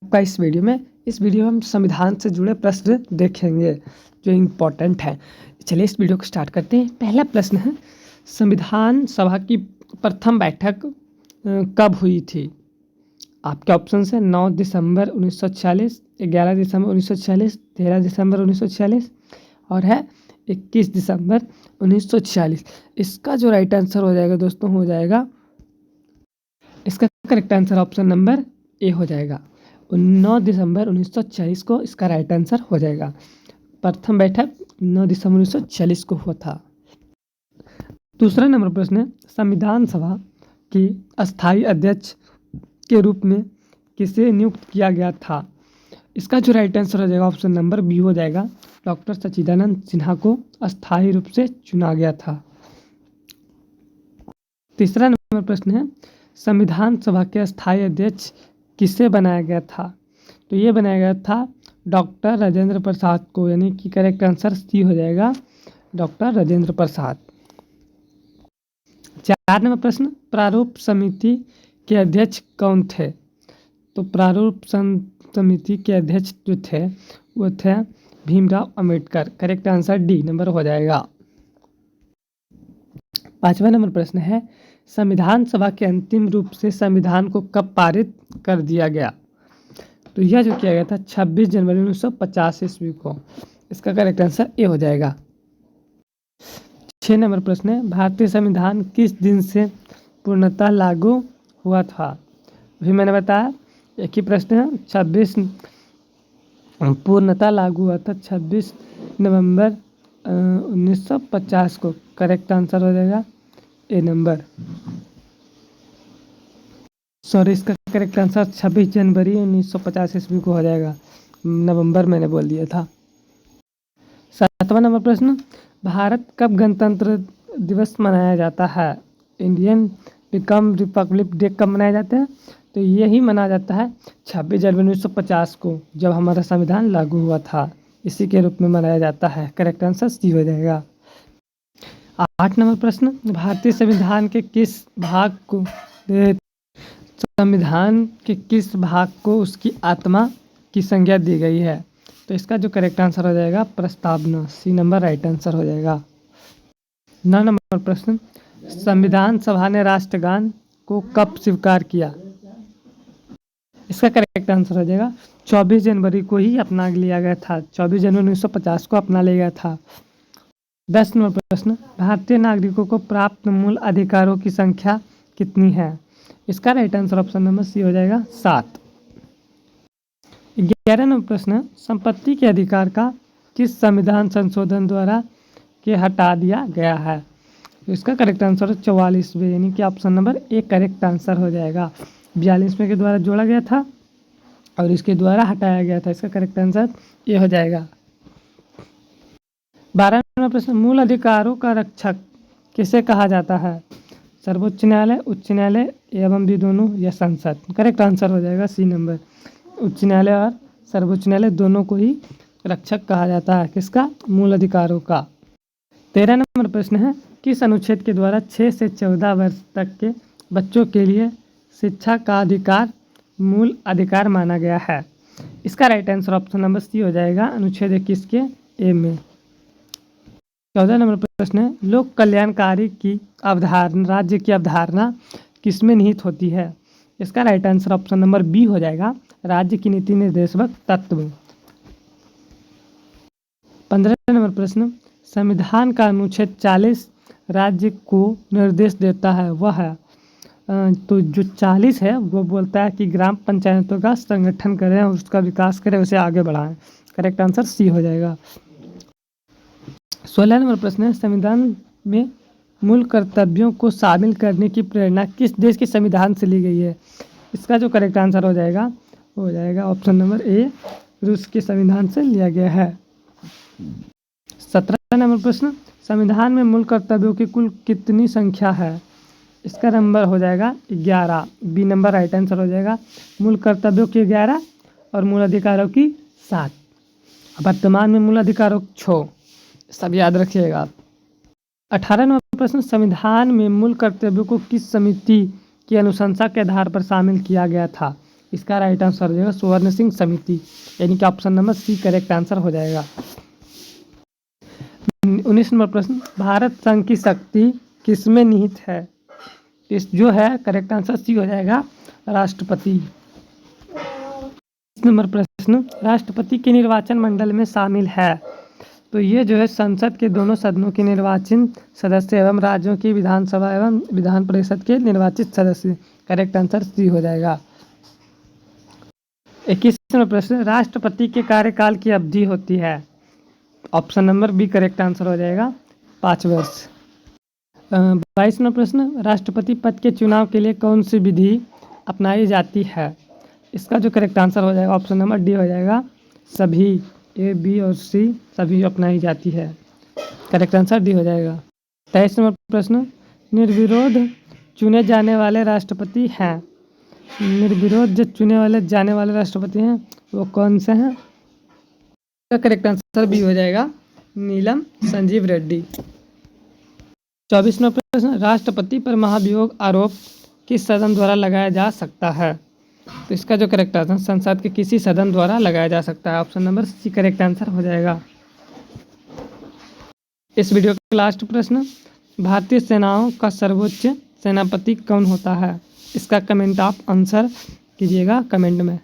आपका इस वीडियो में हम संविधान से जुड़े प्रश्न देखेंगे जो इम्पोर्टेंट है। चलिए इस वीडियो को स्टार्ट करते हैं। पहला प्रश्न है, संविधान सभा की प्रथम बैठक कब हुई थी? आपके ऑप्शन है 9 दिसंबर 1946, 11 दिसंबर 1946, 13 दिसंबर 1946 और है 21 दिसंबर 1946। इसका जो राइट आंसर हो जाएगा दोस्तों, हो जाएगा, इसका correct answer option number A हो जाएगा। 9 दिसंबर 1946 को इसका राइट आंसर हो जाएगा। प्रथम बैठक 9 दिसंबर 1946 को हुआ था। दूसरा नंबर प्रश्न है, संविधान सभा की अस्थायी अध्यक्ष के रूप में किसे नियुक्त किया गया था? इसका जो राइट आंसर हो जाएगा ऑप्शन नंबर बी हो जाएगा। डॉक्टर सच्चिदानंद सिन्हा को अस्थायी रूप से चुना गया था। तीसरा नंबर प्रश्न है, संविधान सभा के अस्थायी अध्यक्ष किसे बनाया गया था? तो ये बनाया गया था डॉक्टर राजेंद्र प्रसाद को, यानी कि करेक्ट आंसर सी हो जाएगा, डॉक्टर राजेंद्र प्रसाद। 4 नंबर प्रश्न, प्रारूप समिति के अध्यक्ष कौन थे? तो प्रारूप समिति के अध्यक्ष जो थे वो थे Bhimrao Ambedkar. Correct answer D number हो जाएगा। 5वां नंबर प्रश्न है, संविधान सभा के अंतिम रूप से संविधान को कब पारित कर दिया गया? तो यह जो किया गया था 26 जनवरी 1950 ईस्वी को। इसका करेक्ट आंसर ए हो जाएगा। 6 नंबर प्रश्न है, भारतीय संविधान किस दिन से पूर्णतः लागू हुआ था? अभी मैंने बताया एक ही प्रश्न है, 26 पूर्णतः लागू हुआ था 26 नवंबर 1950 को। करेक्ट आंसर हो जाएगा ए नंबर। सॉरी, इसका करेक्ट आंसर 26 जनवरी 1950 ईस्वी को हो जाएगा। नवंबर मैंने बोल दिया था। 7वां नंबर प्रश्न, भारत कब गणतंत्र दिवस मनाया जाता है? इंडियन रिपब्लिक डे कब मनाया जाता है? तो यही मनाया जाता है 26 जनवरी 1950 को, जब हमारा संविधान लागू हुआ था। इसी के रूप में मनाया जाता है। करेक्ट आंसर सी हो जाएगा। 8 नंबर प्रश्न, भारतीय संविधान के किस भाग को उसकी आत्मा की संज्ञा दी गई है? तो इसका जो करेक्ट आंसर हो जाएगा प्रस्तावना, सी नंबर राइट आंसर हो जाएगा। 9 नंबर प्रश्न, संविधान सभा ने राष्ट्रगान को कब स्वीकार किया? इसका करेक्ट आंसर हो जाएगा 24 जनवरी को ही अपना लिया गया था। 24 जनवरी 1950 को अपना लिया गया था। 10 नंबर प्रश्न, भारतीय नागरिकों को प्राप्त मूल अधिकारों की संख्या कितनी है? इसका right answer option number C हो जाएगा 7। 11 नंबर प्रश्न, संपत्ति के अधिकार का किस संविधान संशोधन द्वारा के हटा दिया गया है? तो इसका करेक्ट आंसर 44वें, यानी कि option number A correct answer हो जाएगा। 42वें के द्वारा जोड़ा गया था और इसके द्वारा हटाया गया था। इसका करेक्ट आंसर ए हो जाएगा। 12 नंबर प्रश्न, मूल अधिकारों का रक्षक किसे कहा जाता है? सर्वोच्च न्यायालय, उच्च न्यायालय एवं भी दोनों या संसद? करेक्ट आंसर हो जाएगा सी नंबर। उच्च न्यायालय और सर्वोच्च न्यायालय दोनों को ही रक्षक कहा जाता है। किसका? मूल अधिकारों का। 13 नंबर प्रश्न है, किस अनुच्छेद के द्वारा 6 से 14 वर्ष तक के बच्चों के लिए शिक्षा का अधिकार मूल अधिकार माना गया है? इसका right answer option number C हो जाएगा, अनुच्छेद 21 के ए में। 14 नंबर प्रश्न है, लोक कल्याणकारी की अवधारणा, राज्य की अवधारणा किसमें निहित होती है? इसका right answer option number B हो जाएगा, राज्य की नीति निर्देशक तत्व। 15 नंबर प्रश्न, संविधान का अनुच्छेद 40 राज्य को निर्देश देता है, वह है? तो जो 40 है वो बोलता है कि ग्राम पंचायतों का संगठन करें और उसका विकास करें, उसे आगे बढ़ाएं। करेक्ट आंसर सी हो जाएगा। 16 नंबर प्रश्न है, संविधान में मूल कर्तव्यों को शामिल करने की प्रेरणा किस देश के संविधान से ली गई है? इसका जो करेक्ट आंसर हो जाएगा ऑप्शन नंबर ए, रूस के संविधान से लिया गया है। 17 नंबर प्रश्न, संविधान में मूल कर्तव्यों की कुल कितनी संख्या है? इसका नंबर हो जाएगा 11, बी नंबर राइट आंसर हो जाएगा। मूल कर्तव्यों की 11 और मूल अधिकारों की 7। वर्तमान में मूल अधिकारों 6, सब याद रखिएगा। 18 नंबर प्रश्न, संविधान में मूल कर्तव्यों को किस समिति की अनुशंसा के आधार पर शामिल किया गया था? इसका राइट आंसर हो जाएगा स्वर्ण सिंह समिति, यानी कि option number C correct answer हो जाएगा। 19 नंबर प्रश्न, भारत संघ की शक्ति किसमें निहित है? इस जो है करेक्ट आंसर सी हो जाएगा राष्ट्रपति। 20 नंबर प्रश्न, राष्ट्रपति के निर्वाचन मंडल में शामिल है? तो ये जो है संसद के दोनों सदनों के निर्वाचित सदस्य एवं राज्यों की विधानसभा एवं विधान परिषद के निर्वाचित सदस्य, करेक्ट आंसर सी हो जाएगा। 21 नंबर प्रश्न, राष्ट्रपति के कार्यकाल की अवधि होती है? Option number B correct answer हो जाएगा 5 वर्ष। 22 नंबर प्रश्न, राष्ट्रपति पद के चुनाव के लिए कौन सी विधि अपनाई जाती है? इसका जो करेक्ट आंसर हो जाएगा ऑप्शन नंबर डी हो जाएगा सभी, ए बी और सी सभी अपनाई जाती है, करेक्ट आंसर डी हो जाएगा। 23 नंबर प्रश्न, निर्विरोध चुने जाने वाले राष्ट्रपति हैं? निर्विरोध जो चुने जाने वाले राष्ट्रपति हैं वो कौन से हैं? इसका करेक्ट आंसर बी हो जाएगा नीलम संजीव रेड्डी। 24 नंबर प्रश्न, राष्ट्रपति पर महाभियोग आरोप किस सदन द्वारा लगाया जा सकता है? तो इसका जो करेक्ट आंसर संसद के किसी सदन द्वारा लगाया जा सकता है, option number C correct answer हो जाएगा। इस वीडियो का लास्ट प्रश्न, भारतीय सेनाओं का सर्वोच्च सेनापति कौन होता है? इसका कमेंट आप आंसर कीजिएगा कमेंट में।